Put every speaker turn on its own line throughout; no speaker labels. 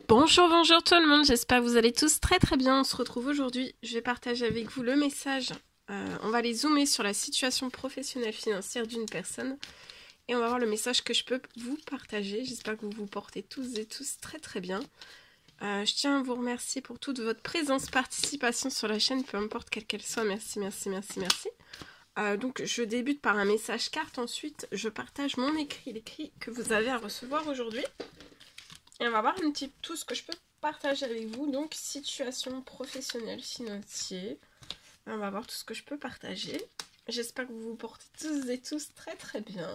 Bonjour, bonjour tout le monde, j'espère que vous allez tous très très bien. On se retrouve aujourd'hui, je vais partager avec vous le message. On va aller zoomer sur la situation professionnelle financière d'une personne et on va voir le message que je peux vous partager. J'espère que vous vous portez tous et tous très très bien. Je tiens à vous remercier pour toute votre présence, participation sur la chaîne, peu importe quelle qu'elle soit. Merci, merci, merci, merci. Donc je débute par un message carte, ensuite je partage mon écrit, l'écrit que vous avez à recevoir aujourd'hui. Et on va voir un petit tout ce que je peux partager avec vous. Donc, situation professionnelle, financière. On va voir tout ce que je peux partager. J'espère que vous vous portez tous et tous très très bien.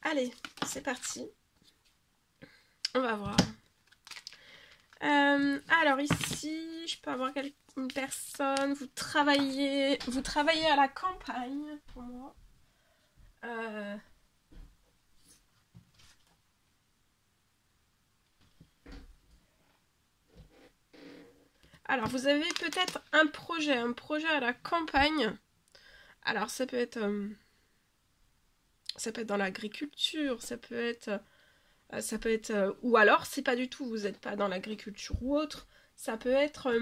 Allez, c'est parti. On va voir. Alors ici, je peux avoir une personne. Vous travaillez à la campagne pour moi. Alors, vous avez peut-être un projet à la campagne. Alors, ça peut être dans l'agriculture, ça peut être, ou alors, c'est pas du tout, vous n'êtes pas dans l'agriculture ou autre. Ça peut être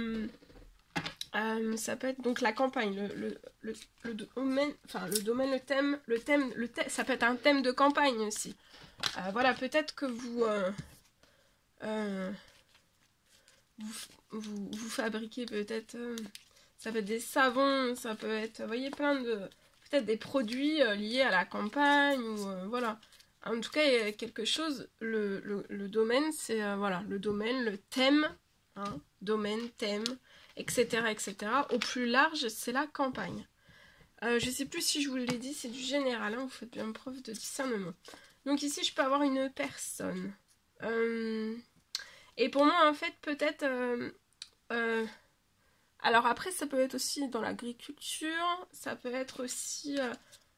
donc la campagne, le domaine, enfin le domaine, le thème, ça peut être un thème de campagne aussi. Voilà, peut-être que vous fabriquez peut-être, ça peut être des savons, ça peut être, vous voyez, plein de, peut-être des produits liés à la campagne, ou voilà. En tout cas, il y a quelque chose, le domaine, c'est, voilà, le domaine, le thème, hein, domaine, thème, etc., etc. Au plus large, c'est la campagne. Je sais plus si je vous l'ai dit, c'est du général, hein, vous faites bien preuve de discernement. Donc ici, je peux avoir une personne. Et pour moi, en fait, peut-être... alors après, ça peut être aussi dans l'agriculture, ça peut être aussi...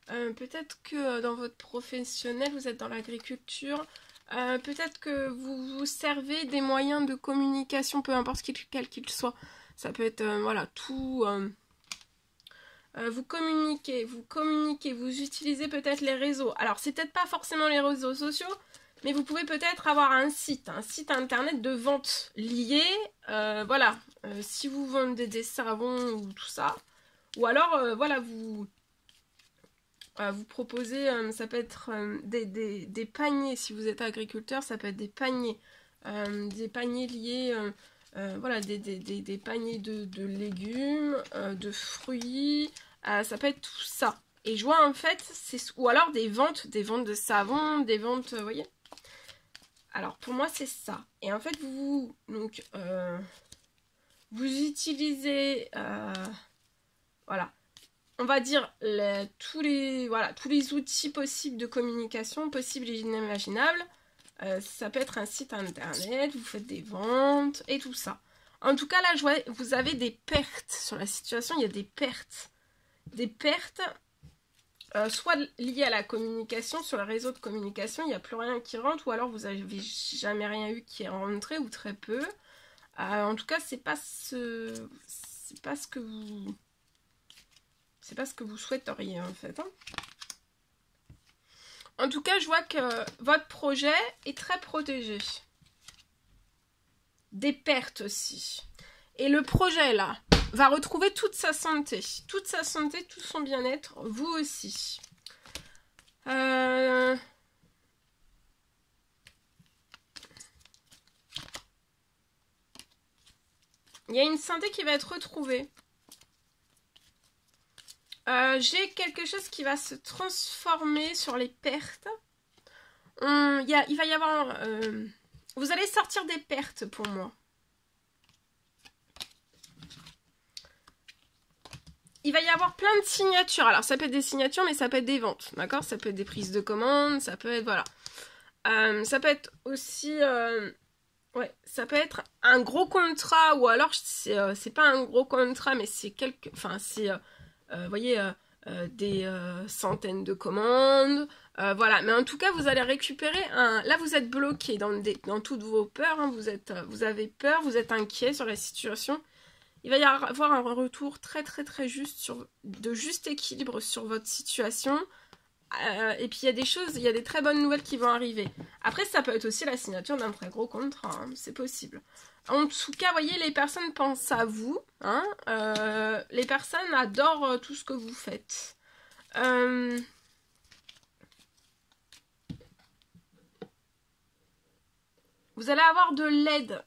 peut-être que dans votre professionnel, vous êtes dans l'agriculture, peut-être que vous vous servez des moyens de communication, peu importe quel qu'il soit. Ça peut être, voilà, tout... vous communiquez, vous utilisez peut-être les réseaux. Alors, c'est peut-être pas forcément les réseaux sociaux, mais vous pouvez peut-être avoir un site internet de vente lié, voilà, si vous vendez des savons ou tout ça, ou alors, voilà, vous proposez, ça peut être des paniers, si vous êtes agriculteur, ça peut être des paniers liés, voilà, des paniers de légumes, de fruits, ça peut être tout ça. Et je vois en fait, ou alors des ventes de savon, des ventes, vous voyez. Alors pour moi c'est ça. Et en fait vous utilisez, voilà, on va dire tous les outils possibles de communication, possibles et inimaginables. Ça peut être un site internet, vous faites des ventes et tout ça. En tout cas, là, je vois, vous avez des pertes sur la situation. Il y a des pertes. Des pertes, soit liées à la communication, sur le réseau de communication, il n'y a plus rien qui rentre, ou alors vous n'avez jamais rien eu qui est rentré, ou très peu. En tout cas, c'est pas ce que vous souhaiteriez, en fait. Hein. En tout cas, je vois que votre projet est très protégé. Des pertes aussi. Et le projet, là, va retrouver toute sa santé, tout son bien-être, vous aussi. Il y a une santé qui va être retrouvée. J'ai quelque chose qui va se transformer sur les pertes. Il va y avoir... vous allez sortir des pertes pour moi. Il va y avoir plein de signatures. Alors ça peut être des signatures, mais ça peut être des ventes. D'accord? Ça peut être des prises de commandes, ça peut être... Voilà. Ça peut être aussi... ouais, ça peut être un gros contrat, ou alors c'est pas un gros contrat, mais c'est quelque... Enfin, c'est... vous voyez, des centaines de commandes, voilà. Mais en tout cas, vous allez récupérer un... Là, vous êtes bloqué dans toutes vos peurs, hein. Vous avez peur, vous êtes inquiet sur la situation. Il va y avoir un retour très très très juste, de juste équilibre sur votre situation. Et puis il y a des choses, il y a des très bonnes nouvelles qui vont arriver. Après, ça peut être aussi la signature d'un très gros contrat, hein, c'est possible. En tout cas, vous voyez, les personnes pensent à vous. Hein, les personnes adorent tout ce que vous faites. Vous allez avoir de l'aide.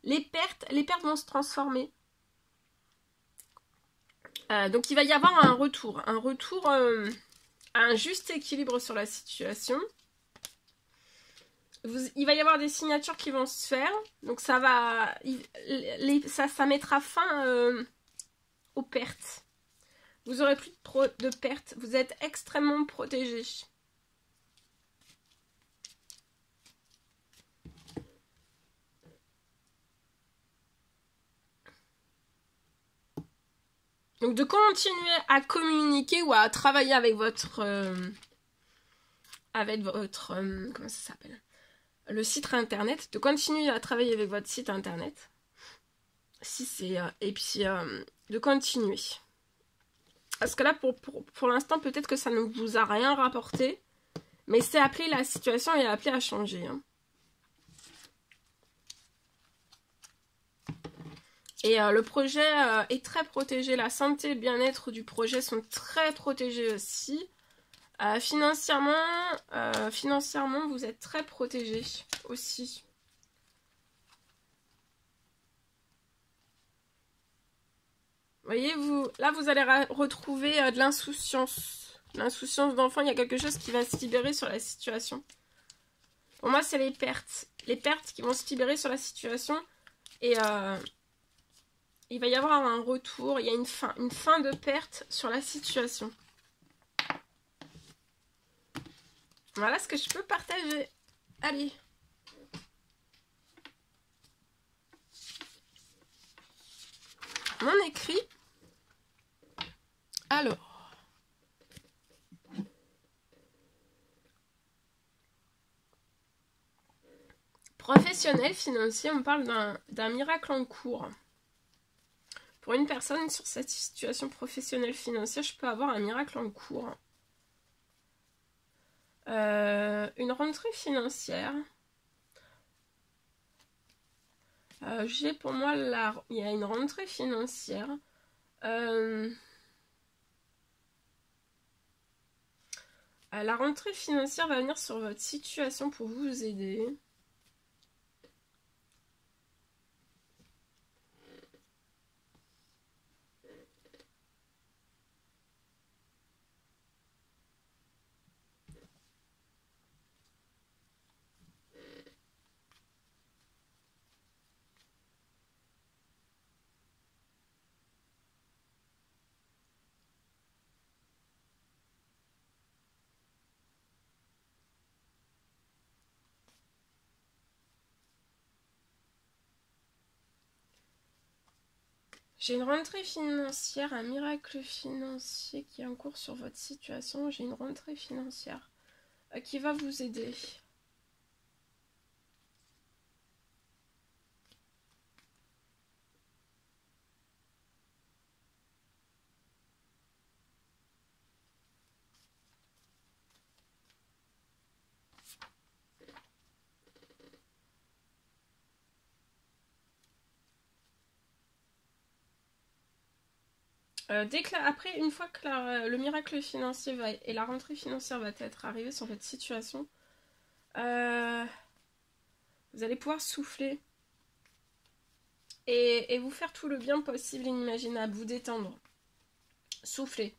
Les pertes vont se transformer. Donc il va y avoir un retour à un juste équilibre sur la situation. Il va y avoir des signatures qui vont se faire, donc ça va, ça mettra fin aux pertes. Vous aurez plus de pertes, vous êtes extrêmement protégé. Donc de continuer à communiquer ou à travailler avec votre comment ça s'appelle, le site internet, de continuer à travailler avec votre site internet, si c'est et puis de continuer. Parce que là, pour l'instant, peut-être que ça ne vous a rien rapporté, mais c'est appelé, la situation est appelée à changer. Hein. Et le projet est très protégé. La santé et le bien-être du projet sont très protégés aussi. Financièrement, vous êtes très protégé aussi. Voyez, là, vous allez retrouver de l'insouciance. L'insouciance d'enfant, il y a quelque chose qui va se libérer sur la situation. Pour moi, c'est les pertes. Les pertes qui vont se libérer sur la situation. Et il va y avoir un retour. Il y a une fin de perte sur la situation. Voilà ce que je peux partager. Allez. Mon écrit. Alors. Professionnel, financier, on parle d'un miracle en cours. Pour une personne sur cette situation professionnelle financière, je peux avoir un miracle en cours. Une rentrée financière. J'ai pour moi il y a une rentrée financière. La rentrée financière va venir sur votre situation pour vous aider. J'ai une rentrée financière, un miracle financier qui est en cours sur votre situation. J'ai une rentrée financière qui va vous aider. Après, une fois que le miracle financier et la rentrée financière va être arrivée sur votre situation, vous allez pouvoir souffler et vous faire tout le bien possible et inimaginable, vous détendre, souffler.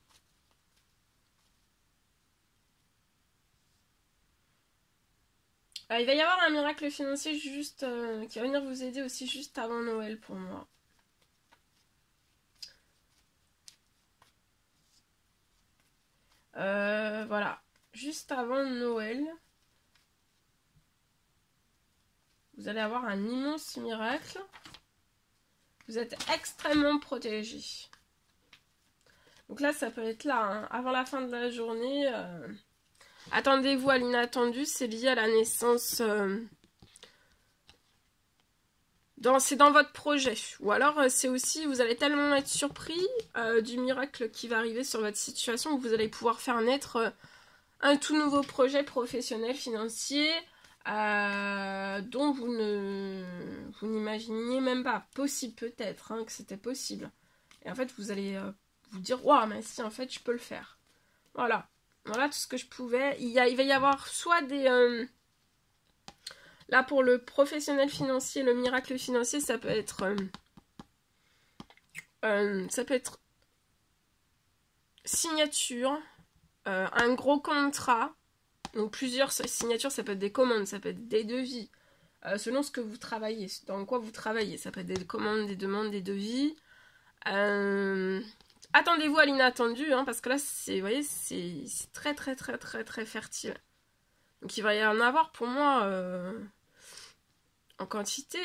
Il va y avoir un miracle financier juste qui va venir vous aider aussi juste avant Noël pour moi. Voilà, juste avant Noël, vous allez avoir un immense miracle. Vous êtes extrêmement protégé. Donc là, ça peut être là, hein, avant la fin de la journée. Attendez-vous à l'inattendu, c'est lié à la naissance. C'est dans votre projet. Ou alors, c'est aussi, vous allez tellement être surpris du miracle qui va arriver sur votre situation que vous allez pouvoir faire naître un tout nouveau projet professionnel financier dont vous n'imaginiez même pas. Possible peut-être que c'était possible. Et en fait, vous allez vous dire, waouh, mais si, en fait, je peux le faire. Voilà. Voilà tout ce que je pouvais. Il va y avoir soit des... là, pour le professionnel financier, le miracle financier, ça peut être... signature, un gros contrat. Donc plusieurs signatures, ça peut être des commandes, ça peut être des devis. Selon ce que vous travaillez, dans quoi vous travaillez. Ça peut être des commandes, des demandes, des devis. Attendez-vous à l'inattendu, parce que là, vous voyez, c'est très, très, très, très, très fertile. Donc il va y en avoir pour moi en quantité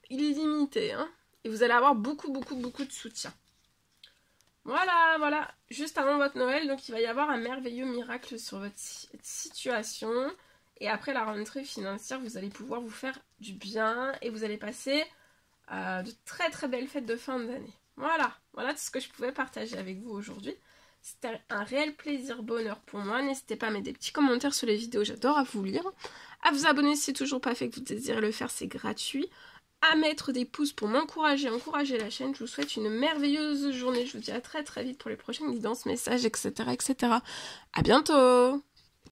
illimitée. Et vous allez avoir beaucoup, beaucoup, beaucoup de soutien. Voilà, voilà. Juste avant votre Noël, donc il va y avoir un merveilleux miracle sur votre situation. Et après la rentrée financière, vous allez pouvoir vous faire du bien et vous allez passer de très très belles fêtes de fin d'année. Voilà, voilà tout ce que je pouvais partager avec vous aujourd'hui. C'était un réel plaisir, bonheur pour moi. N'hésitez pas à mettre des petits commentaires sur les vidéos, j'adore à vous lire. À vous abonner si c'est toujours pas fait, que vous désirez le faire, c'est gratuit. À mettre des pouces pour m'encourager, encourager la chaîne. Je vous souhaite une merveilleuse journée. Je vous dis à très très vite pour les prochaines guidances, messages, etc. etc. À bientôt!